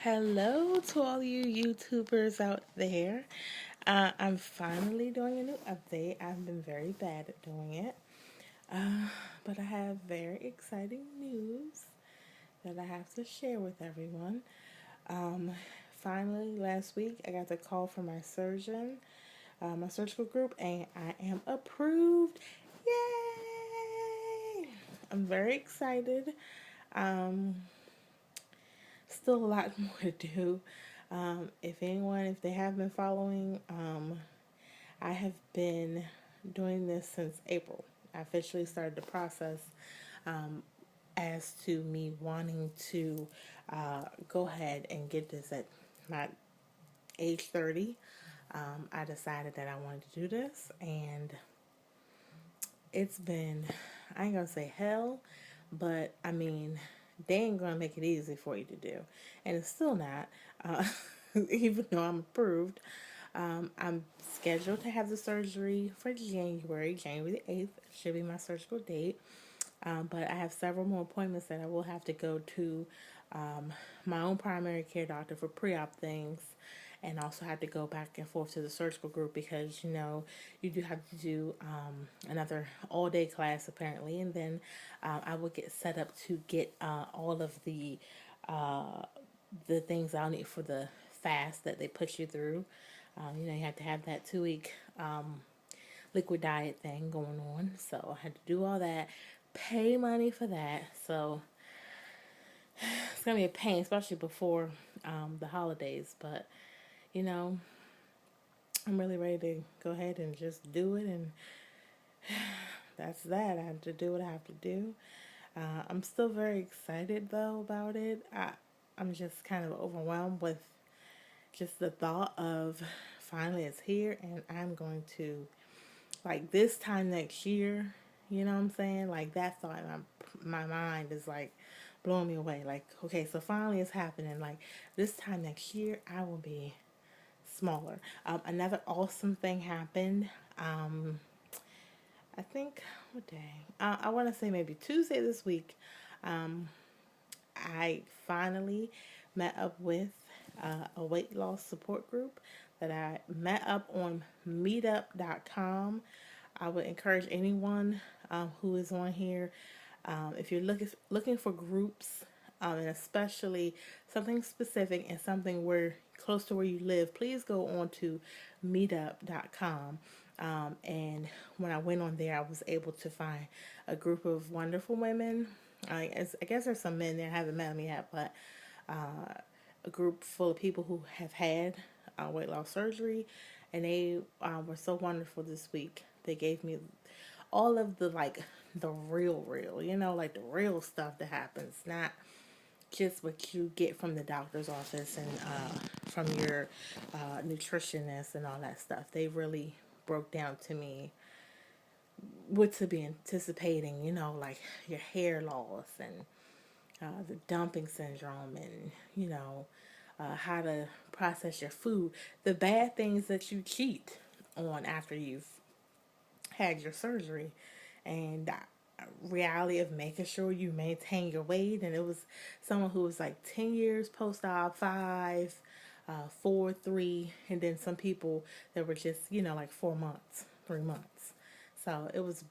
Hello to all you YouTubers out there. I'm finally doing a new update. I've been very bad at doing it. But I have very exciting news that I have to share with everyone. Um, Finally, last week, I got the call from my surgeon, my surgical group, and I am approved. Yay! I'm very excited. Um, Still a lot more to do. If they have been following, I have been doing this since April. I officially started the process as to me wanting to go ahead and get this at my age 30. I decided that I wanted to do this, and it's been, I ain't gonna say hell, but I mean, they ain't gonna make it easy for you to do. And it's still not, uh, even though I'm approved. I'm scheduled to have the surgery for January the 8th, should be my surgical date. But I have several more appointments that I will have to go to my own primary care doctor for pre-op things, and also have to go back and forth to the surgical group because you do have to do another all-day class apparently, and then I will get set up to get all of uh, the things I'll need for the fast that they put you through. You have to have that 2 week liquid diet thing going on. So I had to do all that, pay money for that. So it's going to be a pain, especially before the holidays. But, you know, I'm really ready to go ahead and just do it. And that's that. I have to do what I have to do. I'm still very excited, though, about it. I'm just kind of overwhelmed with just the thought of finally it's here and I'm going to, like, this time next year, you know what I'm saying? Like, that thought in my mind is like blowing me away. Like, okay, so finally it's happening. Like, this time next year, I will be smaller. Another awesome thing happened. I think, what day? I want to say maybe Tuesday this week. Um, I finally met up with a weight loss support group that I met up on meetup.com. I would encourage anyone who is on here, if you're looking for groups, and especially something specific and something where close to where you live, please go on to meetup.com. And when I went on there, I was able to find a group of wonderful women. I guess there's some men there, I haven't met them yet, but a group full of people who have had weight loss surgery, and they were so wonderful this week. They gave me all of the, like, the real, like the real stuff that happens, not just what you get from the doctor's office and from your nutritionist and all that stuff. They really broke down to me what to be anticipating, like your hair loss and the dumping syndrome, and how to process your food, the bad things that you cheat on after you've had your surgery, and reality of making sure you maintain your weight. And it was someone who was like 10 years post-op, 5, 4, 3, and then some people that were just, like 4 months, 3 months. So it was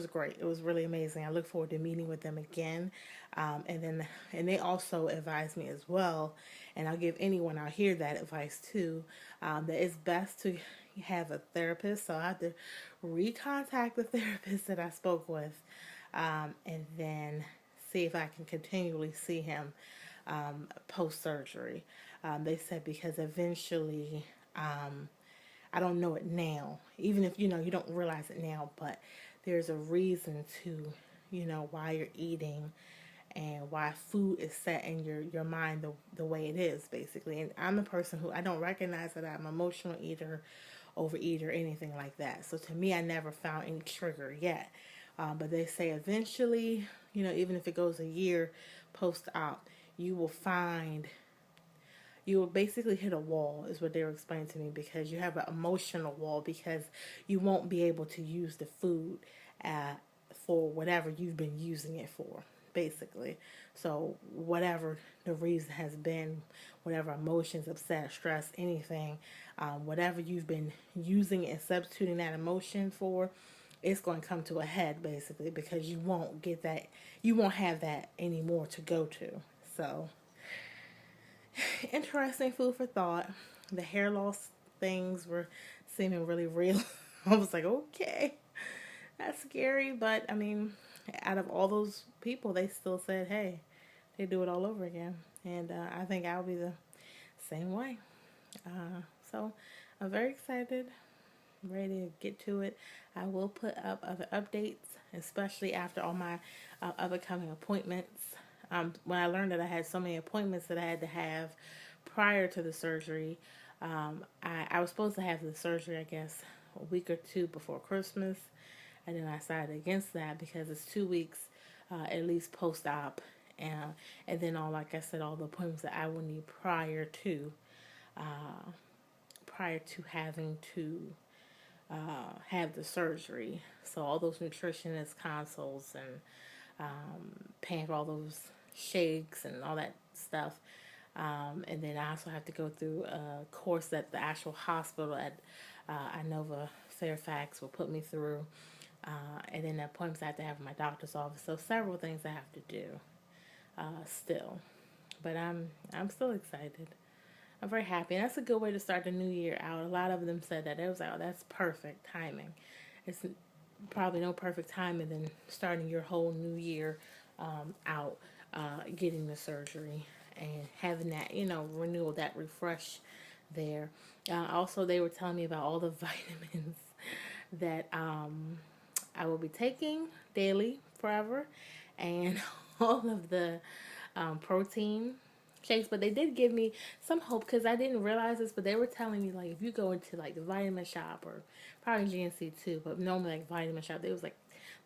great. It was really amazing. I look forward to meeting with them again. And they also advised me as well, and I'll give anyone out here that advice too, that it's best to have a therapist. So I have to recontact the therapist that I spoke with, and then see if I can continually see him post surgery. They said because eventually, I don't know it now, even if you don't realize it now, but there's a reason to why you're eating and why food is set in your mind the way it is, basically. And I'm a person who, I don't recognize that I'm an emotional eater, overeater, anything like that. So to me, I never found any trigger yet. But they say eventually, even if it goes a year post-op, you will find, you will basically hit a wall, is what they were explaining to me, because you have an emotional wall, because you won't be able to use the food for whatever you've been using it for. basically. So whatever the reason has been, whatever emotions, upset, stress, anything, whatever you've been using and substituting that emotion for, it's going to come to a head basically, because you won't get that, you won't have that anymore to go to. So interesting food for thought. The hair loss things were seeming really real. I was like, okay, that's scary. But I mean, out of all those people, they still said, hey, they do it all over again. And I think I'll be the same way. So I'm very excited. I'm ready to get to it. I will put up other updates, especially after all my other coming appointments. When I learned that I had so many appointments that I had to have prior to the surgery, I was supposed to have the surgery, I guess, a week or two before Christmas. And then I decided against that because it's 2 weeks at least post-op. And then like I said, all the appointments that I will need prior to having to have the surgery. So all those nutritionist consults and paying for all those shakes and all that stuff. And then I also have to go through a course that the actual hospital at Inova Fairfax will put me through. And then the appointments I have to have in my doctor's office. So several things I have to do still. But I'm still excited. I'm very happy. And that's a good way to start the new year out. A lot of them said that. It was like, oh, that's perfect timing. It's probably no perfect timing than starting your whole new year out, getting the surgery and having that, renewal, that refresh there. Also, they were telling me about all the vitamins that I will be taking daily forever, and all of the protein shakes. But they did give me some hope, because I didn't realize this, but they were telling me, like, if you go into like the vitamin shop, or probably GNC too, but normally like vitamin shop, they was like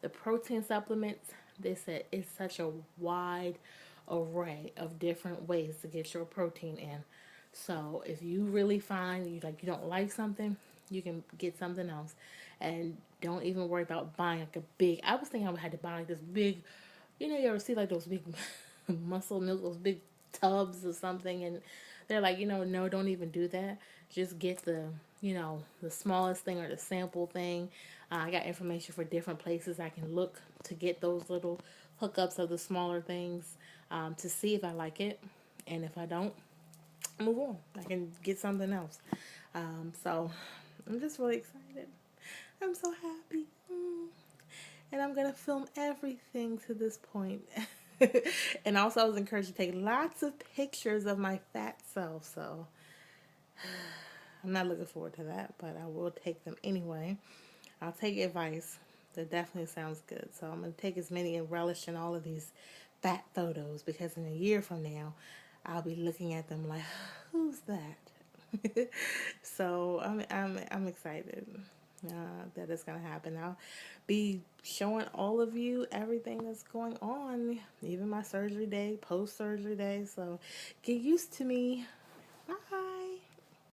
the protein supplements. They said it's such a wide array of different ways to get your protein in. So if you really find you don't like something, you can get something else, and don't even worry about buying like a big. I was thinking I would have to buy like this big, you ever see like those big muscle milk, those big tubs or something, and they're like, no, don't even do that. Just get the smallest thing, or the sample thing. I got information for different places I can look to get those little hookups of the smaller things, to see if I like it, and if I don't, move on. I can get something else. So I'm just really excited. I'm so happy. And I'm going to film everything to this point. And also, I was encouraged to take lots of pictures of my fat self. So I'm not looking forward to that, but I will take them anyway. I'll take advice. That definitely sounds good. So I'm going to take as many and relish in all of these fat photos, because in a year from now, I'll be looking at them like, who's that? So I'm excited that it's gonna happen. I'll be showing all of you everything that's going on, even my surgery day, post surgery day. So get used to me. Bye.